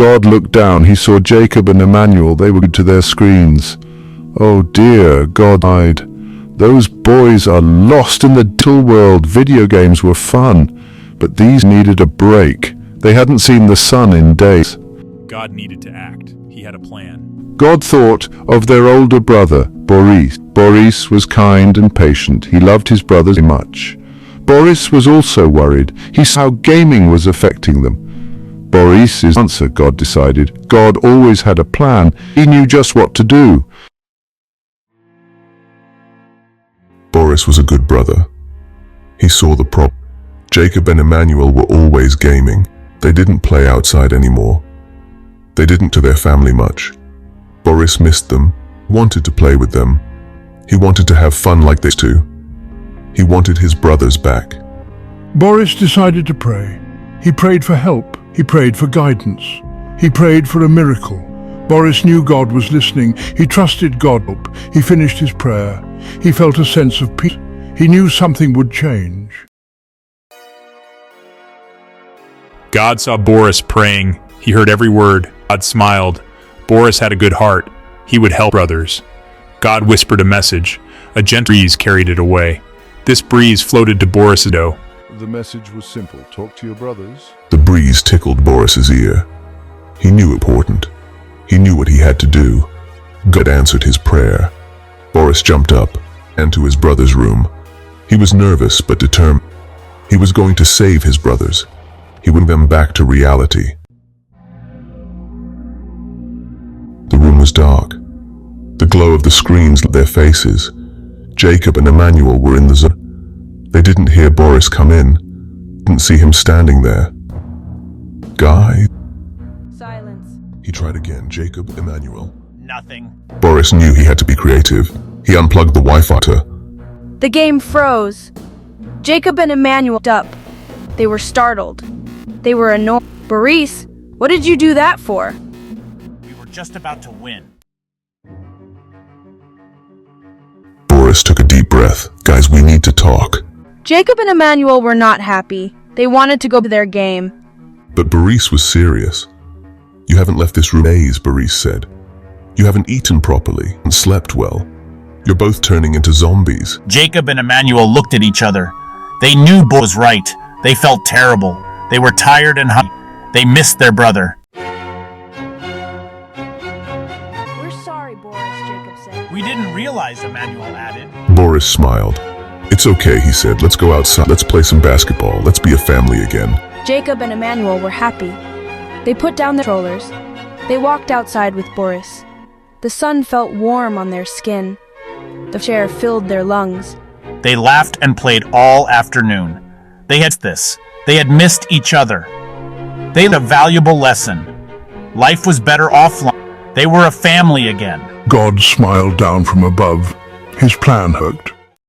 God looked down. He saw Jacob and Emmanuel. They were glued to their screens. Oh dear, God sighed. Those boys are lost in the digital world. Video games were fun, but these needed a break. They hadn't seen the sun in days. God needed to act. He had a plan. God thought of their older brother, Boris. Boris was kind and patient. He loved his brothers very much. Boris was also worried. He saw how gaming was affecting them. Boris's answer, God decided. God always had a plan. He knew just what to do. Boris was a good brother. He saw the problem. Jacob and Emmanuel were always gaming. They didn't play outside anymore. They didn't to their family much. Boris missed them, wanted to play with them. He wanted to have fun like this too. He wanted his brothers back. Boris decided to pray. He prayed for help. He prayed for guidance. He prayed for a miracle. Boris knew God was listening. He trusted God. He finished his prayer. He felt a sense of peace. He knew something would change. God saw Boris praying. He heard every word. God smiled. Boris had a good heart. He would help brothers. God whispered a message. A gentle breeze carried it away. This breeze floated to Boris's door. The message was simple. Talk to your brothers. The breeze tickled Boris's ear. He knew important. He knew what he had to do. God answered his prayer. Boris jumped up and to his brother's room. He was nervous but determined. He was going to save his brothers. He would bring them back to reality. The room was dark. The glow of the screens lit their faces. Jacob and Emmanuel were in the zone. They didn't hear Boris come in. Didn't see him standing there. Guy? Silence. He tried again. Jacob, Emmanuel. Nothing. Boris knew he had to be creative. He unplugged the Wi-Fi. The game froze. Jacob and Emmanuel looked up. They were startled. They were annoyed. Boris, what did you do that for? We were just about to win. Boris took a deep breath. Guys, we need to talk. Jacob and Emmanuel were not happy. They wanted to go to their game. But Boris was serious. You haven't left this room days, Boris said. You haven't eaten properly and slept well. You're both turning into zombies. Jacob and Emmanuel looked at each other. They knew Bo was right. They felt terrible. They were tired and hungry. They missed their brother. We're sorry, Boris, Jacob said. We didn't realize, Emmanuel added. Boris smiled. It's okay, he said. Let's go outside. Let's play some basketball. Let's be a family again. Jacob and Emmanuel were happy. They put down their controllers. They walked outside with Boris. The sun felt warm on their skin. The air filled their lungs. They laughed and played all afternoon. They had this. They had missed each other. They had a valuable lesson. Life was better offline. They were a family again. God smiled down from above. His plan worked.